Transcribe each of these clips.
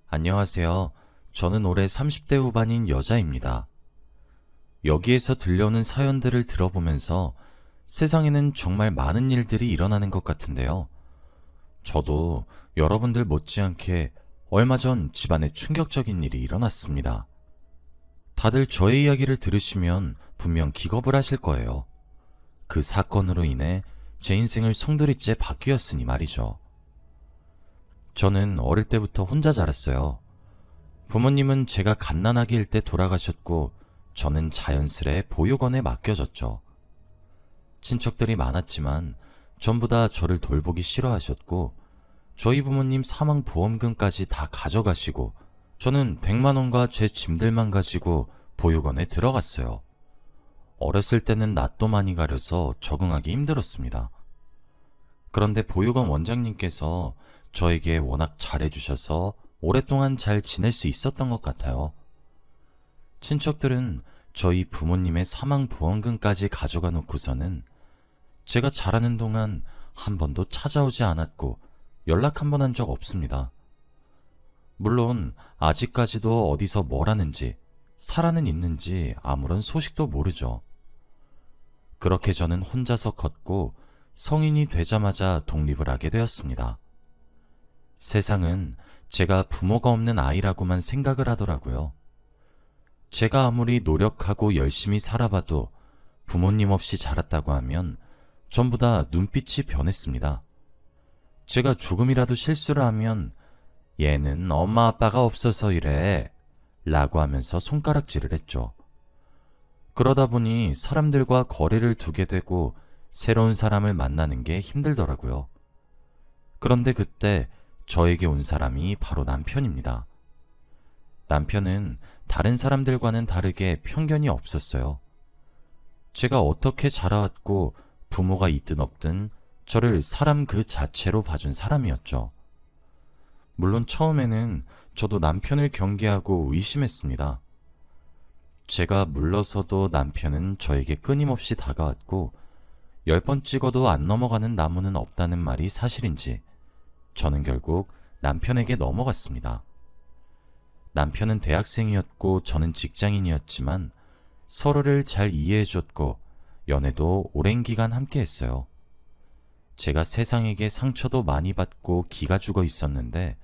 안녕하세요. 저는 올해 30대 후반인 여자입니다. 여기에서 들려오는 사연들을 들어보면서 세상에는 정말 많은 일들이 일어나는 것 같은데요. 저도 여러분들 못지않게 얼마 전 집안에 충격적인 일이 일어났습니다. 다들 저의 이야기를 들으시면 분명 기겁을 하실 거예요. 그 사건으로 인해 제 인생을 송두리째 바뀌었으니 말이죠. 저는 어릴 때부터 혼자 자랐어요. 부모님은 제가 갓난아기일 때 돌아가셨고 저는 자연스레 보육원에 맡겨졌죠. 친척들이 많았지만 전부 다 저를 돌보기 싫어하셨고 저희 부모님 사망보험금까지 다 가져가시고 저는 100만 원과 제 짐들만 가지고 보육원에 들어갔어요. 어렸을 때는 낯도 많이 가려서 적응하기 힘들었습니다. 그런데 보육원 원장님께서 저에게 워낙 잘해주셔서 오랫동안 잘 지낼 수 있었던 것 같아요. 친척들은 저희 부모님의 사망보험금까지 가져가 놓고서는 제가 자라는 동안 한 번도 찾아오지 않았고 연락 한 번 한 적 없습니다. 물론 아직까지도 어디서 뭘 하는지 살아는 있는지 아무런 소식도 모르죠. 그렇게 저는 혼자서 컸고 성인이 되자마자 독립을 하게 되었습니다. 세상은 제가 부모가 없는 아이라고만 생각을 하더라고요. 제가 아무리 노력하고 열심히 살아봐도 부모님 없이 자랐다고 하면 전부 다 눈빛이 변했습니다. 제가 조금이라도 실수를 하면 얘는 엄마 아빠가 없어서 이래 라고 하면서 손가락질을 했죠. 그러다 보니 사람들과 거리를 두게 되고 새로운 사람을 만나는 게 힘들더라고요. 그런데 그때 저에게 온 사람이 바로 남편입니다. 남편은 다른 사람들과는 다르게 편견이 없었어요. 제가 어떻게 자라왔고 부모가 있든 없든 저를 사람 그 자체로 봐준 사람이었죠. 물론 처음에는 저도 남편을 경계하고 의심했습니다. 제가 물러서도 남편은 저에게 끊임없이 다가왔고 10번 찍어도 안 넘어가는 나무는 없다는 말이 사실인지 저는 결국 남편에게 넘어갔습니다. 남편은 대학생이었고 저는 직장인이었지만 서로를 잘 이해해줬고 연애도 오랜 기간 함께 했어요. 제가 세상에게 상처도 많이 받고 기가 죽어 있었는데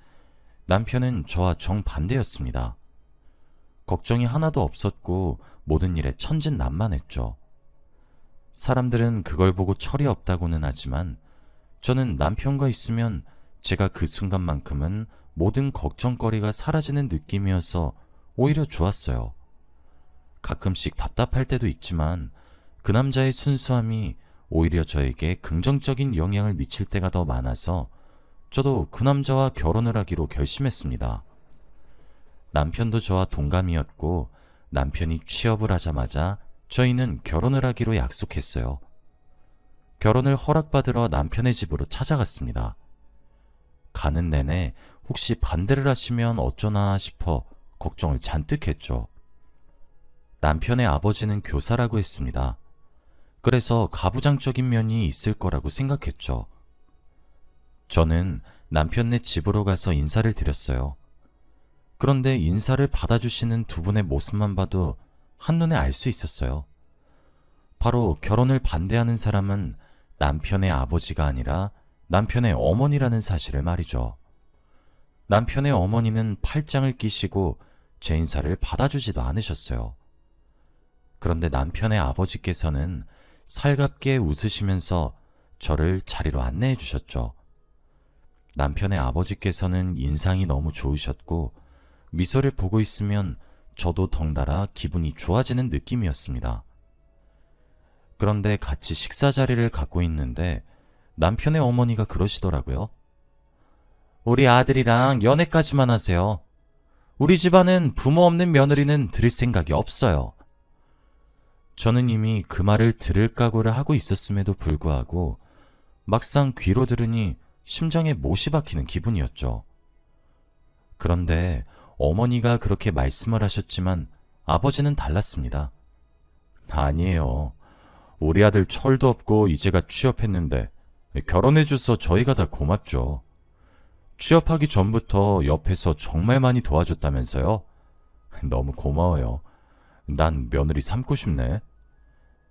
남편은 저와 정반대였습니다. 걱정이 하나도 없었고 모든 일에 천진난만했죠. 사람들은 그걸 보고 철이 없다고는 하지만 저는 남편과 있으면 제가 그 순간만큼은 모든 걱정거리가 사라지는 느낌이어서 오히려 좋았어요. 가끔씩 답답할 때도 있지만 그 남자의 순수함이 오히려 저에게 긍정적인 영향을 미칠 때가 더 많아서 저도 그 남자와 결혼을 하기로 결심했습니다. 남편도 저와 동감이었고 남편이 취업을 하자마자 저희는 결혼을 하기로 약속했어요. 결혼을 허락받으러 남편의 집으로 찾아갔습니다. 가는 내내 혹시 반대를 하시면 어쩌나 싶어 걱정을 잔뜩 했죠. 남편의 아버지는 교사라고 했습니다. 그래서 가부장적인 면이 있을 거라고 생각했죠. 저는 남편네 집으로 가서 인사를 드렸어요. 그런데 인사를 받아주시는 두 분의 모습만 봐도 한눈에 알 수 있었어요. 바로 결혼을 반대하는 사람은 남편의 아버지가 아니라 남편의 어머니라는 사실을 말이죠. 남편의 어머니는 팔짱을 끼시고 제 인사를 받아주지도 않으셨어요. 그런데 남편의 아버지께서는 살갑게 웃으시면서 저를 자리로 안내해 주셨죠. 남편의 아버지께서는 인상이 너무 좋으셨고 미소를 보고 있으면 저도 덩달아 기분이 좋아지는 느낌이었습니다. 그런데 같이 식사 자리를 갖고 있는데 남편의 어머니가 그러시더라고요. 우리 아들이랑 연애까지만 하세요. 우리 집안은 부모 없는 며느리는 들일 생각이 없어요. 저는 이미 그 말을 들을 각오를 하고 있었음에도 불구하고 막상 귀로 들으니 심장에 못이 박히는 기분이었죠. 그런데 어머니가 그렇게 말씀을 하셨지만 아버지는 달랐습니다. 아니에요. 우리 아들 철도 없고 이제가 취업했는데 결혼해줘서 저희가 다 고맙죠. 취업하기 전부터 옆에서 정말 많이 도와줬다면서요? 너무 고마워요. 난 며느리 삼고 싶네.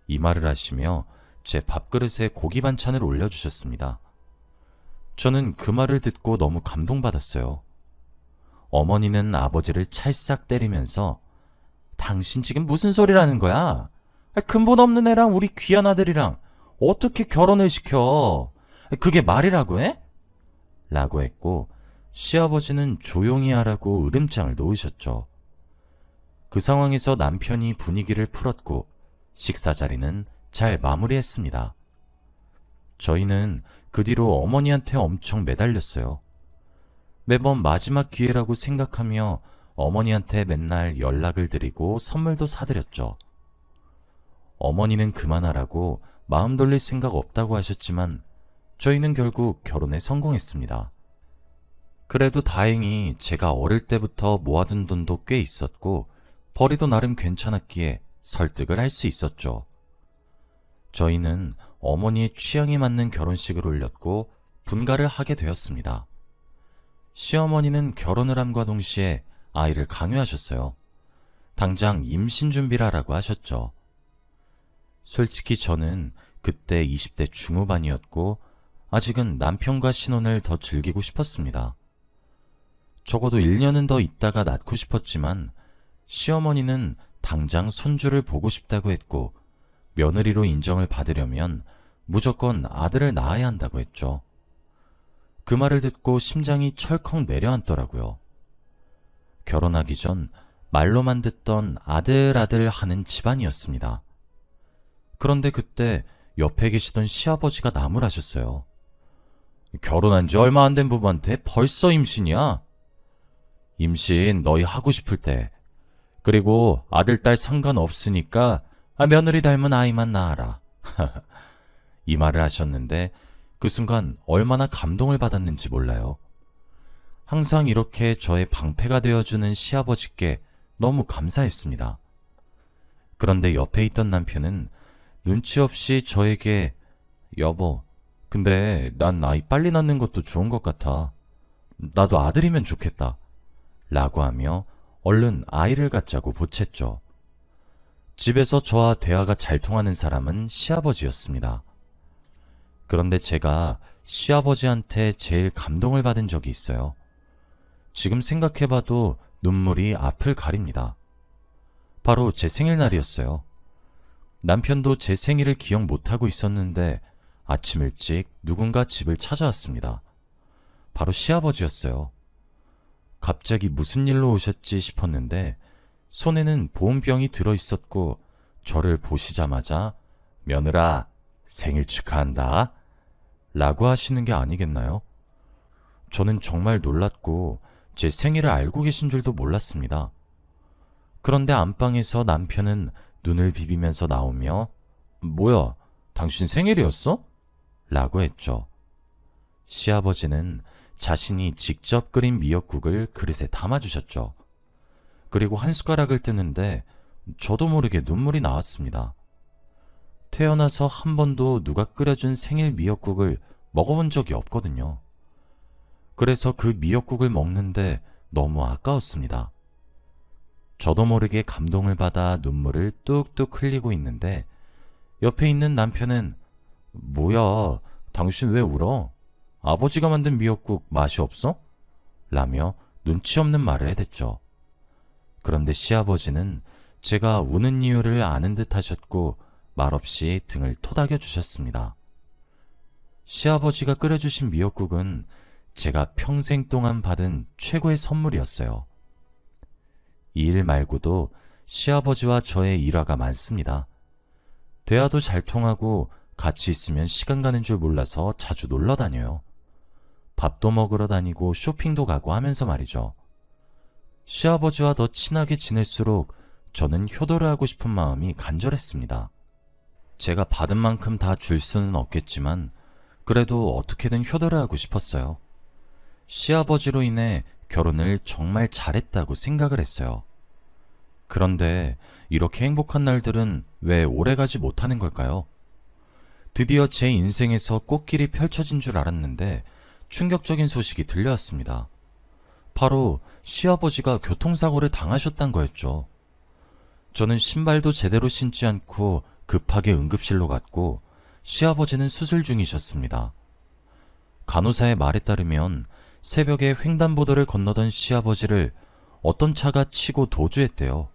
이 말을 하시며 제 밥그릇에 고기 반찬을 올려주셨습니다. 저는 그 말을 듣고 너무 감동받았어요. 어머니는 아버지를 찰싹 때리면서 당신 지금 무슨 소리라는 거야? 근본 없는 애랑 우리 귀한 아들이랑 어떻게 결혼을 시켜? 그게 말이라고 해? 라고 했고 시아버지는 조용히 하라고 으름장을 놓으셨죠. 그 상황에서 남편이 분위기를 풀었고 식사 자리는 잘 마무리했습니다. 저희는 그 뒤로 어머니한테 엄청 매달렸어요. 매번 마지막 기회라고 생각하며 어머니한테 맨날 연락을 드리고 선물도 사드렸죠. 어머니는 그만하라고 마음 돌릴 생각 없다고 하셨지만 저희는 결국 결혼에 성공했습니다. 그래도 다행히 제가 어릴 때부터 모아둔 돈도 꽤 있었고 벌이도 나름 괜찮았기에 설득을 할 수 있었죠. 저희는 어머니의 취향에 맞는 결혼식을 올렸고 분가를 하게 되었습니다. 시어머니는 결혼을 함과 동시에 아이를 강요하셨어요. 당장 임신 준비를 하라고 하셨죠. 솔직히 저는 그때 20대 중후반이었고 아직은 남편과 신혼을 더 즐기고 싶었습니다. 적어도 1년은 더 있다가 낳고 싶었지만 시어머니는 당장 손주를 보고 싶다고 했고 며느리로 인정을 받으려면 무조건 아들을 낳아야 한다고 했죠. 그 말을 듣고 심장이 철컥 내려앉더라고요. 결혼하기 전 말로만 듣던 아들 하는 집안이었습니다. 그런데 그때 옆에 계시던 시아버지가 나무라셨어요. 결혼한 지 얼마 안 된 부부한테 벌써 임신이야? 임신 너희 하고 싶을 때. 그리고 아들, 딸 상관없으니까 며느리 닮은 아이만 낳아라. 이 말을 하셨는데 그 순간 얼마나 감동을 받았는지 몰라요. 항상 이렇게 저의 방패가 되어주는 시아버지께 너무 감사했습니다. 그런데 옆에 있던 남편은 눈치 없이 저에게 여보, 근데 난 아이 빨리 낳는 것도 좋은 것 같아. 나도 아들이면 좋겠다. 라고 하며 얼른 아이를 갖자고 보챘죠. 집에서 저와 대화가 잘 통하는 사람은 시아버지였습니다. 그런데 제가 시아버지한테 제일 감동을 받은 적이 있어요. 지금 생각해봐도 눈물이 앞을 가립니다. 바로 제 생일날이었어요. 남편도 제 생일을 기억 못하고 있었는데 아침 일찍 누군가 집을 찾아왔습니다. 바로 시아버지였어요. 갑자기 무슨 일로 오셨지 싶었는데 손에는 보온병이 들어있었고 저를 보시자마자 며느라 생일 축하한다 라고 하시는 게 아니겠나요? 저는 정말 놀랐고 제 생일을 알고 계신 줄도 몰랐습니다. 그런데 안방에서 남편은 눈을 비비면서 나오며 뭐야, 당신 생일이었어? 라고 했죠. 시아버지는 자신이 직접 끓인 미역국을 그릇에 담아주셨죠. 그리고 한 숟가락을 뜨는데 저도 모르게 눈물이 나왔습니다. 태어나서 한 번도 누가 끓여준 생일 미역국을 먹어본 적이 없거든요. 그래서 그 미역국을 먹는데 너무 아까웠습니다. 저도 모르게 감동을 받아 눈물을 뚝뚝 흘리고 있는데 옆에 있는 남편은 뭐야, 당신 왜 울어? 아버지가 만든 미역국 맛이 없어? 라며 눈치 없는 말을 해댔죠. 그런데 시아버지는 제가 우는 이유를 아는 듯 하셨고 말없이 등을 토닥여 주셨습니다. 시아버지가 끓여주신 미역국은 제가 평생 동안 받은 최고의 선물이었어요. 이 일 말고도 시아버지와 저의 일화가 많습니다. 대화도 잘 통하고 같이 있으면 시간 가는 줄 몰라서 자주 놀러 다녀요. 밥도 먹으러 다니고 쇼핑도 가고 하면서 말이죠. 시아버지와 더 친하게 지낼수록 저는 효도를 하고 싶은 마음이 간절했습니다. 제가 받은 만큼 다 줄 수는 없겠지만 그래도 어떻게든 효도를 하고 싶었어요. 시아버지로 인해 결혼을 정말 잘했다고 생각을 했어요. 그런데 이렇게 행복한 날들은 왜 오래가지 못하는 걸까요? 드디어 제 인생에서 꽃길이 펼쳐진 줄 알았는데 충격적인 소식이 들려왔습니다. 바로 시아버지가 교통사고를 당하셨단 거였죠. 저는 신발도 제대로 신지 않고 급하게 응급실로 갔고 시아버지는 수술 중이셨습니다. 간호사의 말에 따르면 새벽에 횡단보도를 건너던 시아버지를 어떤 차가 치고 도주했대요.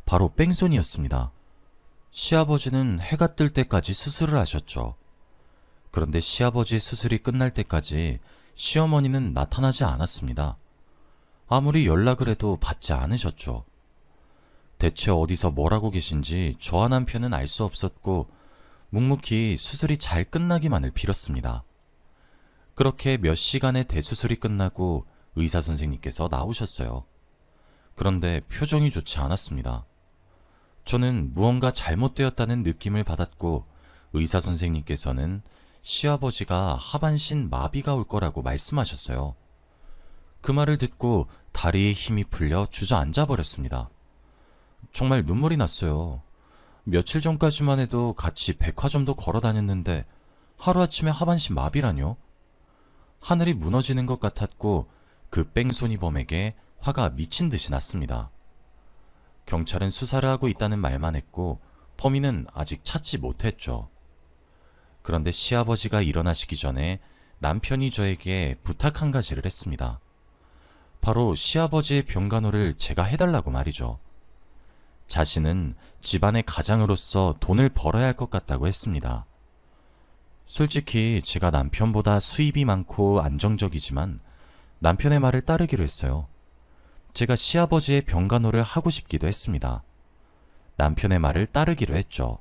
바로 뺑소니였습니다. 시아버지는 해가 뜰 때까지 수술을 하셨죠. 그런데 시아버지 수술이 끝날 때까지 시어머니는 나타나지 않았습니다. 아무리 연락을 해도 받지 않으셨죠. 대체 어디서 뭘 하고 계신지 저와 남편은 알 수 없었고 묵묵히 수술이 잘 끝나기만을 빌었습니다. 그렇게 몇 시간의 대수술이 끝나고 의사 선생님께서 나오셨어요. 그런데 표정이 좋지 않았습니다. 저는 무언가 잘못되었다는 느낌을 받았고 의사 선생님께서는 시아버지가 하반신 마비가 올 거라고 말씀하셨어요. 그 말을 듣고 다리에 힘이 풀려 주저앉아 버렸습니다. 정말 눈물이 났어요. 며칠 전까지만 해도 같이 백화점도 걸어 다녔는데 하루아침에 하반신 마비라뇨? 하늘이 무너지는 것 같았고 그 뺑소니범에게 화가 미친 듯이 났습니다. 경찰은 수사를 하고 있다는 말만 했고 범인은 아직 찾지 못했죠. 그런데 시아버지가 일어나시기 전에 남편이 저에게 부탁 한 가지를 했습니다. 바로 시아버지의 병간호를 제가 해달라고 말이죠. 자신은 집안의 가장으로서 돈을 벌어야 할 것 같다고 했습니다. 솔직히 제가 남편보다 수입이 많고 안정적이지만 남편의 말을 따르기로 했어요. 제가 시아버지의 병간호를 하고 싶기도 했습니다. 남편의 말을 따르기로 했죠.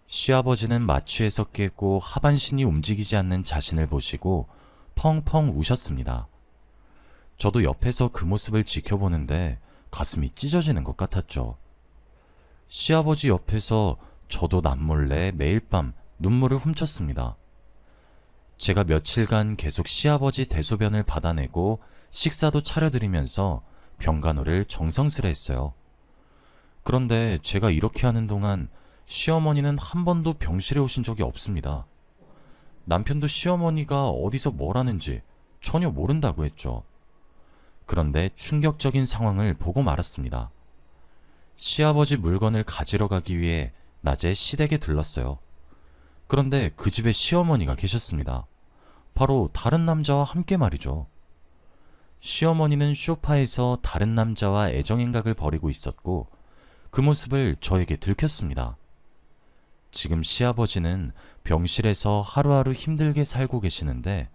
시아버지는 마취에서 깨고 하반신이 움직이지 않는 자신을 보시고 펑펑 우셨습니다. 저도 옆에서 그 모습을 지켜보는데 가슴이 찢어지는 것 같았죠. 시아버지 옆에서 저도 남몰래 매일 밤 눈물을 훔쳤습니다. 제가 며칠간 계속 시아버지 대소변을 받아내고 식사도 차려드리면서 병간호를 정성스레 했어요. 그런데 제가 이렇게 하는 동안 시어머니는 한 번도 병실에 오신 적이 없습니다. 남편도 시어머니가 어디서 뭘 하는지 전혀 모른다고 했죠. 그런데 충격적인 상황을 보고 말았습니다. 시아버지 물건을 가지러 가기 위해 낮에 시댁에 들렀어요. 그런데 그 집에 시어머니가 계셨습니다. 바로 다른 남자와 함께 말이죠. 시어머니는 소파에서 다른 남자와 애정행각을 벌이고 있었고 그 모습을 저에게 들켰습니다. 지금 시아버지는 병실에서 하루하루 힘들게 살고 계시는데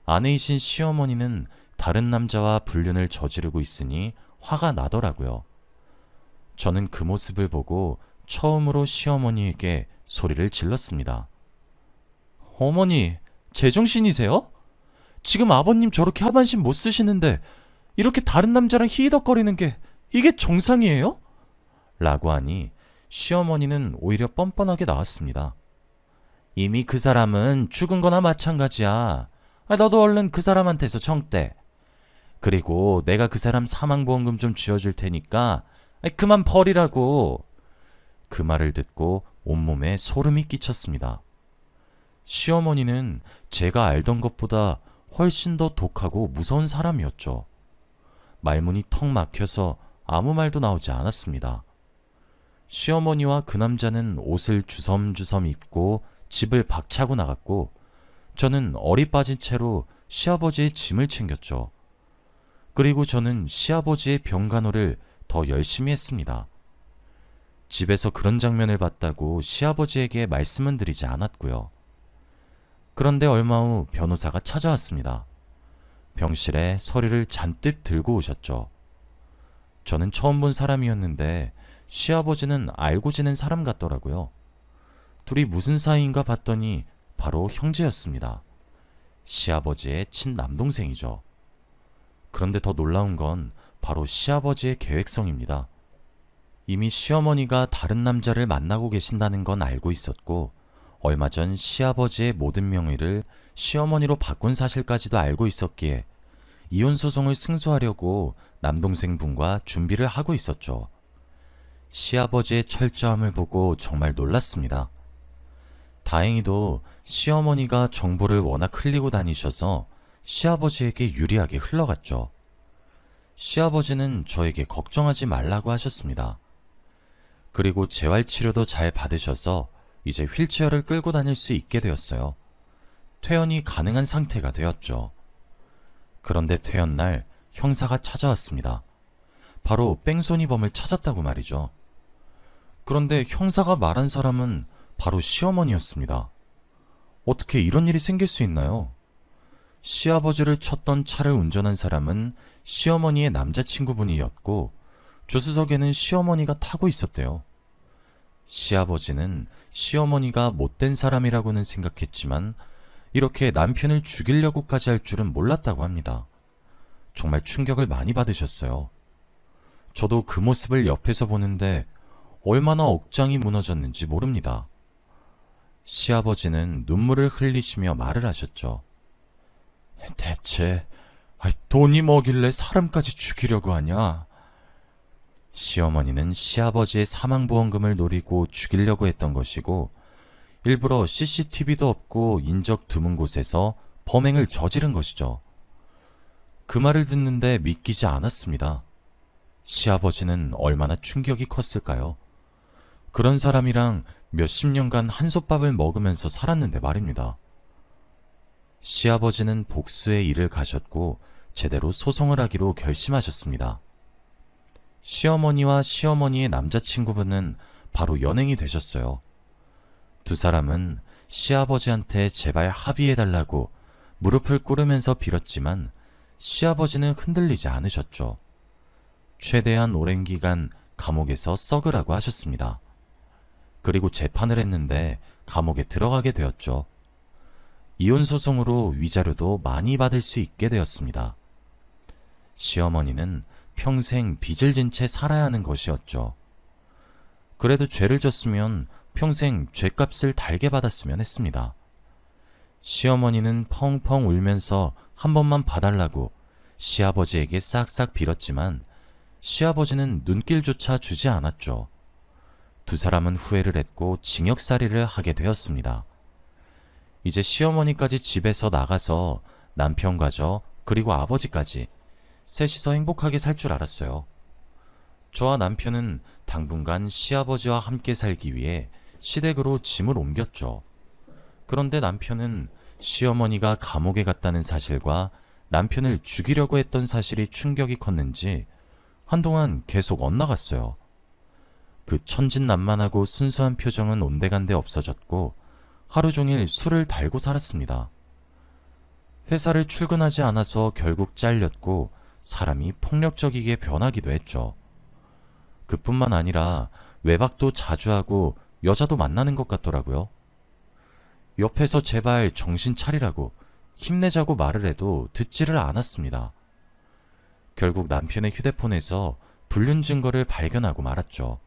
아내이신 시어머니는 다른 남자와 불륜을 저지르고 있으니 화가 나더라고요. 저는 그 모습을 보고 처음으로 시어머니에게 소리를 질렀습니다. 어머니, 제정신이세요? 지금 아버님 저렇게 하반신 못 쓰시는데 이렇게 다른 남자랑 히히덕거리는 게 이게 정상이에요? 라고 하니 시어머니는 오히려 뻔뻔하게 나왔습니다. 이미 그 사람은 죽은 거나 마찬가지야. 너도 얼른 그 사람한테서 청대. 그리고 내가 그 사람 사망보험금 좀 쥐어줄 테니까 그만 버리라고. 그 말을 듣고 온몸에 소름이 끼쳤습니다. 시어머니는 제가 알던 것보다 훨씬 더 독하고 무서운 사람이었죠. 말문이 턱 막혀서 아무 말도 나오지 않았습니다. 시어머니와 그 남자는 옷을 주섬주섬 입고 집을 박차고 나갔고 저는 어리 빠진 채로 시아버지의 짐을 챙겼죠. 그리고 저는 시아버지의 병간호를 더 열심히 했습니다. 집에서 그런 장면을 봤다고 시아버지에게 말씀은 드리지 않았고요. 그런데 얼마 후 변호사가 찾아왔습니다. 병실에 서류를 잔뜩 들고 오셨죠. 저는 처음 본 사람이었는데 시아버지는 알고 지낸 사람 같더라고요. 둘이 무슨 사이인가 봤더니 바로 형제였습니다. 시아버지의 친남동생이죠. 그런데 더 놀라운 건 바로 시아버지의 계획성입니다. 이미 시어머니가 다른 남자를 만나고 계신다는 건 알고 있었고 얼마 전 시아버지의 모든 명의를 시어머니로 바꾼 사실까지도 알고 있었기에 이혼 소송을 승소하려고 남동생분과 준비를 하고 있었죠. 시아버지의 철저함을 보고 정말 놀랐습니다. 다행히도 시어머니가 정보를 워낙 흘리고 다니셔서 시아버지에게 유리하게 흘러갔죠. 시아버지는 저에게 걱정하지 말라고 하셨습니다. 그리고 재활치료도 잘 받으셔서 이제 휠체어를 끌고 다닐 수 있게 되었어요. 퇴원이 가능한 상태가 되었죠. 그런데 퇴원 날 형사가 찾아왔습니다. 바로 뺑소니범을 찾았다고 말이죠. 그런데 형사가 말한 사람은 바로 시어머니였습니다. 어떻게 이런 일이 생길 수 있나요? 시아버지를 쳤던 차를 운전한 사람은 시어머니의 남자친구분이었고 조수석에는 시어머니가 타고 있었대요. 시아버지는 시어머니가 못된 사람이라고는 생각했지만 이렇게 남편을 죽이려고까지 할 줄은 몰랐다고 합니다. 정말 충격을 많이 받으셨어요. 저도 그 모습을 옆에서 보는데 얼마나 억장이 무너졌는지 모릅니다. 시아버지는 눈물을 흘리시며 말을 하셨죠. 대체 돈이 뭐길래 사람까지 죽이려고 하냐? 시어머니는 시아버지의 사망보험금을 노리고 죽이려고 했던 것이고 일부러 CCTV도 없고 인적 드문 곳에서 범행을 저지른 것이죠. 그 말을 듣는데 믿기지 않았습니다. 시아버지는 얼마나 충격이 컸을까요? 그런 사람이랑 몇십 년간 한솥밥을 먹으면서 살았는데 말입니다. 시아버지는 복수의 일을 가셨고 제대로 소송을 하기로 결심하셨습니다. 시어머니와 시어머니의 남자친구분은 바로 연행이 되셨어요. 두 사람은 시아버지한테 제발 합의해달라고 무릎을 꿇으면서 빌었지만 시아버지는 흔들리지 않으셨죠. 최대한 오랜 기간 감옥에서 썩으라고 하셨습니다. 그리고 재판을 했는데 감옥에 들어가게 되었죠. 이혼 소송으로 위자료도 많이 받을 수 있게 되었습니다. 시어머니는 평생 빚을 진 채 살아야 하는 것이었죠. 그래도 죄를 졌으면 평생 죄값을 달게 받았으면 했습니다. 시어머니는 펑펑 울면서 한 번만 봐달라고 시아버지에게 싹싹 빌었지만 시아버지는 눈길조차 주지 않았죠. 두 사람은 후회를 했고 징역살이를 하게 되었습니다. 이제 시어머니까지 집에서 나가서 남편과 저 그리고 아버지까지 셋이서 행복하게 살 줄 알았어요. 저와 남편은 당분간 시아버지와 함께 살기 위해 시댁으로 짐을 옮겼죠. 그런데 남편은 시어머니가 감옥에 갔다는 사실과 남편을 죽이려고 했던 사실이 충격이 컸는지 한동안 계속 엇나갔어요. 그 천진난만하고 순수한 표정은 온데간데 없어졌고 하루 종일 술을 달고 살았습니다. 회사를 출근하지 않아서 결국 잘렸고 사람이 폭력적이게 변하기도 했죠. 그뿐만 아니라 외박도 자주 하고 여자도 만나는 것 같더라고요. 옆에서 제발 정신 차리라고 힘내자고 말을 해도 듣지를 않았습니다. 결국 남편의 휴대폰에서 불륜 증거를 발견하고 말았죠.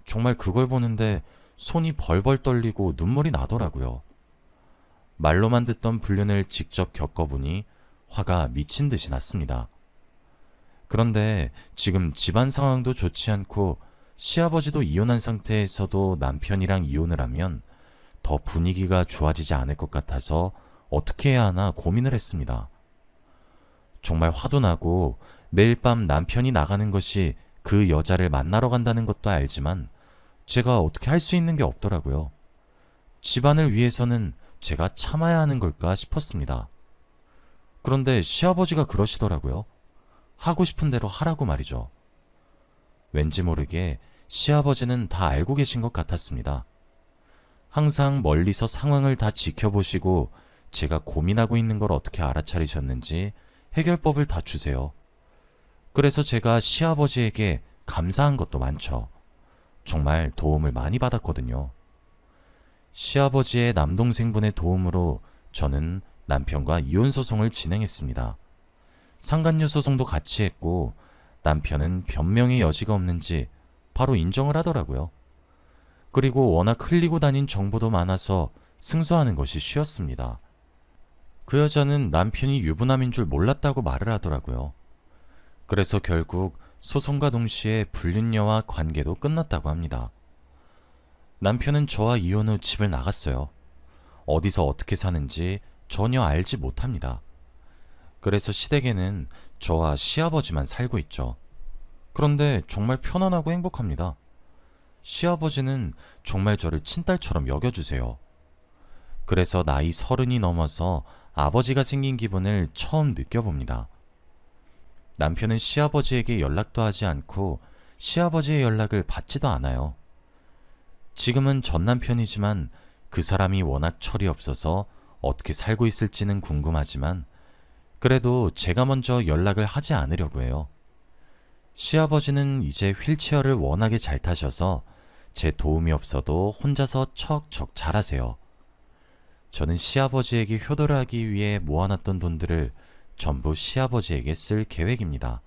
정말 그걸 보는데 손이 벌벌 떨리고 눈물이 나더라고요. 말로만 듣던 불륜을 직접 겪어보니 화가 미친 듯이 났습니다. 그런데 지금 집안 상황도 좋지 않고 시아버지도 이혼한 상태에서도 남편이랑 이혼을 하면 더 분위기가 좋아지지 않을 것 같아서 어떻게 해야 하나 고민을 했습니다. 정말 화도 나고 매일 밤 남편이 나가는 것이 그 여자를 만나러 간다는 것도 알지만 제가 어떻게 할 수 있는 게 없더라고요. 집안을 위해서는 제가 참아야 하는 걸까 싶었습니다. 그런데 시아버지가 그러시더라고요. 하고 싶은 대로 하라고 말이죠. 왠지 모르게 시아버지는 다 알고 계신 것 같았습니다. 항상 멀리서 상황을 다 지켜보시고 제가 고민하고 있는 걸 어떻게 알아차리셨는지 해결법을 다 주세요. 그래서 제가 시아버지에게 감사한 것도 많죠. 정말 도움을 많이 받았거든요. 시아버지의 남동생분의 도움으로 저는 남편과 이혼소송을 진행했습니다. 상간녀 소송도 같이 했고 남편은 변명의 여지가 없는지 바로 인정을 하더라고요. 그리고 워낙 흘리고 다닌 정보도 많아서 승소하는 것이 쉬웠습니다. 그 여자는 남편이 유부남인 줄 몰랐다고 말을 하더라고요. 그래서 결국 소송과 동시에 불륜녀와 관계도 끝났다고 합니다. 남편은 저와 이혼 후 집을 나갔어요. 어디서 어떻게 사는지 전혀 알지 못합니다. 그래서 시댁에는 저와 시아버지만 살고 있죠. 그런데 정말 편안하고 행복합니다. 시아버지는 정말 저를 친딸처럼 여겨주세요. 그래서 나이 30이 넘어서 아버지가 생긴 기분을 처음 느껴봅니다. 남편은 시아버지에게 연락도 하지 않고 시아버지의 연락을 받지도 않아요. 지금은 전 남편이지만 그 사람이 워낙 철이 없어서 어떻게 살고 있을지는 궁금하지만 그래도 제가 먼저 연락을 하지 않으려고 해요. 시아버지는 이제 휠체어를 워낙에 잘 타셔서 제 도움이 없어도 혼자서 척척 잘하세요. 저는 시아버지에게 효도를 하기 위해 모아놨던 돈들을 전부 시아버지에게 쓸 계획입니다.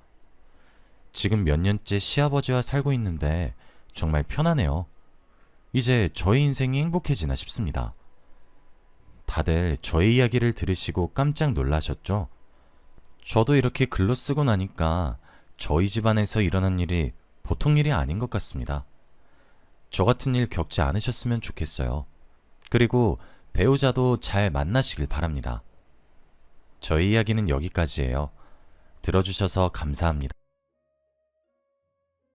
지금 몇 년째 시아버지와 살고 있는데 정말 편하네요. 이제 저의 인생이 행복해지나 싶습니다. 다들 저의 이야기를 들으시고 깜짝 놀라셨죠? 저도 이렇게 글로 쓰고 나니까 저희 집안에서 일어난 일이 보통 일이 아닌 것 같습니다. 저 같은 일 겪지 않으셨으면 좋겠어요. 그리고 배우자도 잘 만나시길 바랍니다. 저희 이야기는 여기까지예요. 들어주셔서 감사합니다.